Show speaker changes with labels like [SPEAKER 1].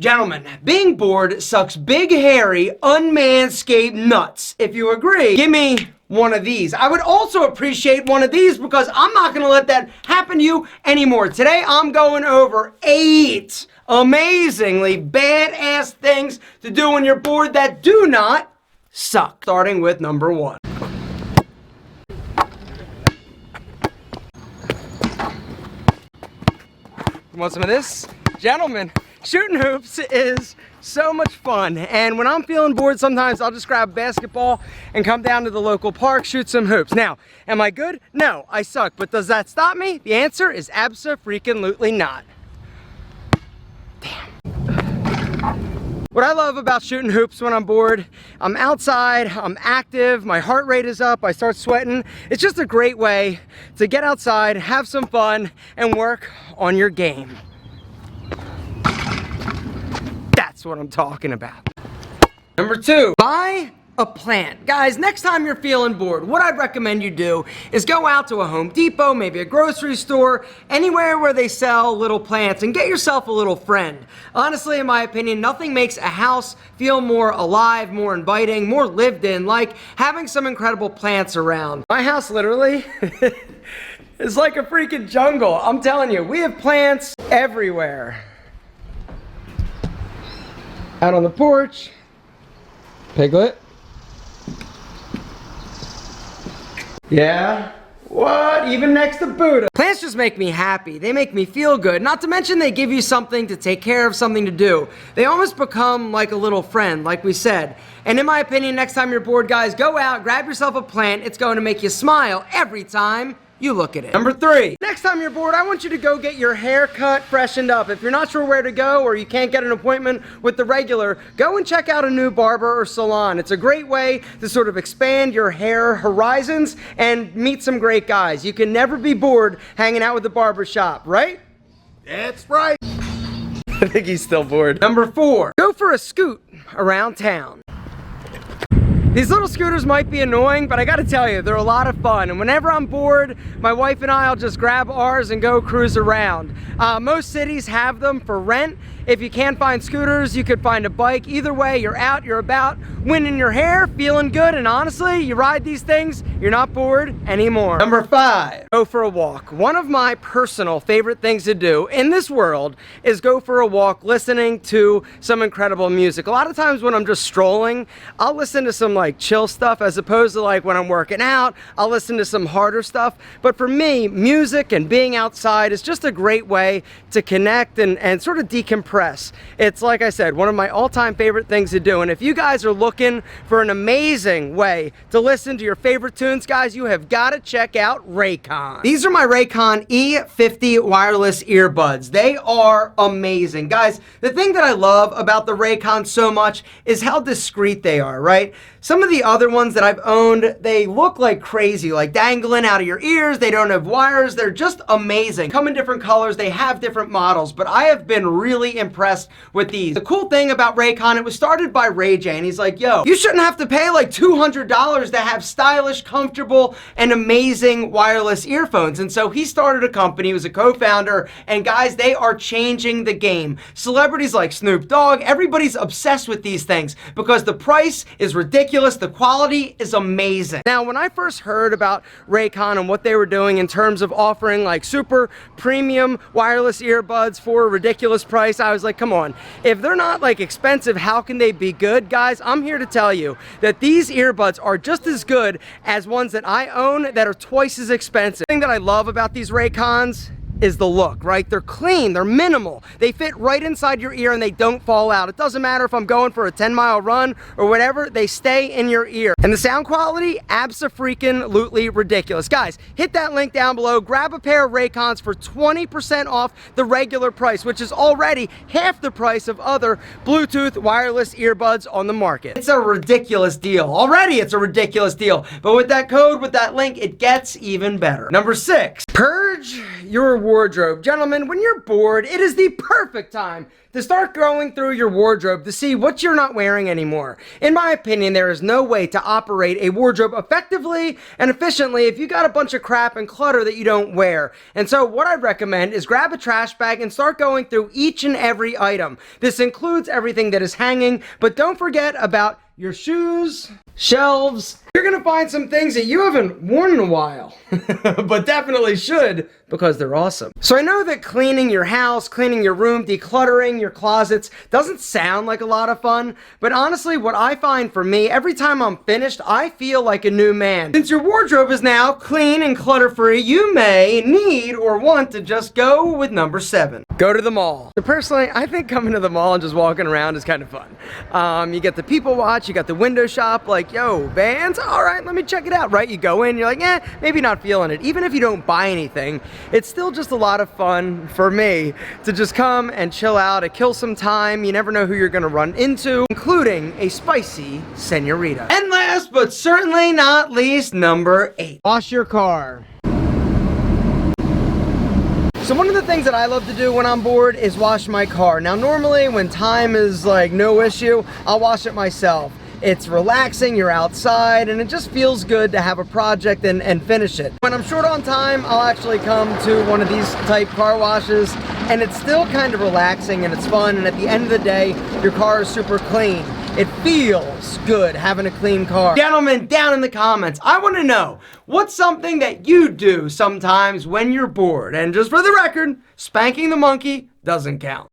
[SPEAKER 1] Gentlemen, being bored sucks big, hairy, unmanscaped nuts. If you agree, give me one of these. I would also appreciate one of these because I'm not gonna let that happen to you anymore. Today, I'm going over 8 amazingly badass things to do when you're bored that do not suck. Starting with number 1. You want some of this? Gentlemen, shooting hoops is so much fun, and when I'm feeling bored, sometimes I'll just grab a basketball and come down to the local park, shoot some hoops. Now, am I good? No, I suck, but does that stop me? The answer is abso-freaking-lutely not. Damn. What I love about shooting hoops when I'm bored, I'm outside, I'm active, my heart rate is up, I start sweating. It's just a great way to get outside, have some fun, and work on your game. That's what I'm talking about. Number 2, buy a plant. Guys, next time you're feeling bored, what I'd recommend you do is go out to a Home Depot, maybe a grocery store, anywhere where they sell little plants, and get yourself a little friend. Honestly, in my opinion, nothing makes a house feel more alive, more inviting, more lived in, like having some incredible plants around. My house literally is like a freaking jungle. I'm telling you, we have plants everywhere. Out on the porch, Piglet. Yeah, what? Even next to Buddha. Plants just make me happy. They make me feel good. Not to mention they give you something to take care of, something to do. They almost become like a little friend, like we said. And in my opinion, next time you're bored, guys, go out, grab yourself a plant. It's going to make you smile every time you look at it. Number 3, next time you're bored, I want you to go get your hair cut, freshened up. If you're not sure where to go or you can't get an appointment with the regular, go and check out a new barber or salon. It's a great way to sort of expand your hair horizons and meet some great guys. You can never be bored hanging out with the barber shop, right? That's right. I think he's still bored. Number 4, go for a scoot around town. These little scooters might be annoying, but I gotta tell you, they're a lot of fun. And whenever I'm bored, my wife and I'll just grab ours and go cruise around. Most cities have them for rent. If you can't find scooters, you could find a bike. Either way, you're out, you're about, wind in your hair, feeling good, and honestly, you ride these things, you're not bored anymore. Number 5, go for a walk. One of my personal favorite things to do in this world is go for a walk listening to some incredible music. A lot of times when I'm just strolling, I'll listen to some like chill stuff as opposed to like when I'm working out, I'll listen to some harder stuff. But for me, music and being outside is just a great way to connect and sort of decompress. It's, like I said, one of my all-time favorite things to do. And if you guys are looking for an amazing way to listen to your favorite tunes, guys, you have got to check out Raycon. These are my Raycon E50 wireless earbuds. They are amazing. Guys, the thing that I love about the Raycon so much is how discreet they are, right? Some of the other ones that I've owned, they look like crazy, like dangling out of your ears. They don't have wires. They're just amazing. Come in different colors. They have different models, but I have been really impressed with these. The cool thing about Raycon, it was started by Ray J, and he's like, yo, you shouldn't have to pay like $200 to have stylish, comfortable, and amazing wireless earphones. And so he started a company, he was a co-founder, and guys, they are changing the game. Celebrities like Snoop Dogg, everybody's obsessed with these things because the price is ridiculous. The quality is amazing. Now, when I first heard about Raycon and what they were doing in terms of offering like super premium wireless earbuds for a ridiculous price, I was like, come on, if they're not like expensive, how can they be good? Guys, I'm here to tell you that these earbuds are just as good as ones that I own that are twice as expensive. The thing that I love about these Raycons is the look, right? They're clean, they're minimal. They fit right inside your ear and they don't fall out. It doesn't matter if I'm going for a 10-mile run or whatever, they stay in your ear. And the sound quality, abso-freaking-lutely ridiculous. Guys, hit that link down below, grab a pair of Raycons for 20% off the regular price, which is already half the price of other Bluetooth wireless earbuds on the market. It's a ridiculous deal. Already it's a ridiculous deal, but with that code, with that link, it gets even better. Number 6, purge your wardrobe. Gentlemen, when you're bored, it is the perfect time to start going through your wardrobe to see what you're not wearing anymore. In my opinion, there is no way to operate a wardrobe effectively and efficiently if you got a bunch of crap and clutter that you don't wear. And so what I recommend is grab a trash bag and start going through each and every item. This includes everything that is hanging, but don't forget about your shoes, shelves. You're gonna find some things that you haven't worn in a while, but definitely should because they're awesome. So I know that cleaning your house, cleaning your room, decluttering your closets doesn't sound like a lot of fun, but honestly, what I find for me, every time I'm finished, I feel like a new man. Since your wardrobe is now clean and clutter-free, you may need or want to just go with number 7. Go to the mall. So personally, I think coming to the mall and just walking around is kind of fun. You get the people watch, you got the window shop, like, yo, Vans, all right, let me check it out, right? You go in, you're like, maybe not feeling it. Even if you don't buy anything, it's still just a lot of fun for me to just come and chill out and kill some time. You never know who you're gonna run into, including a spicy senorita. And last but certainly not least, number 8. Wash your car. So one of the things that I love to do when I'm bored is wash my car. Now normally when time is like no issue, I'll wash it myself. It's relaxing, you're outside, and it just feels good to have a project and finish it. When I'm short on time, I'll actually come to one of these type car washes, and it's still kind of relaxing and it's fun, and at the end of the day, your car is super clean. It feels good having a clean car. Gentlemen, down in the comments, I want to know, what's something that you do sometimes when you're bored? And just for the record, spanking the monkey doesn't count.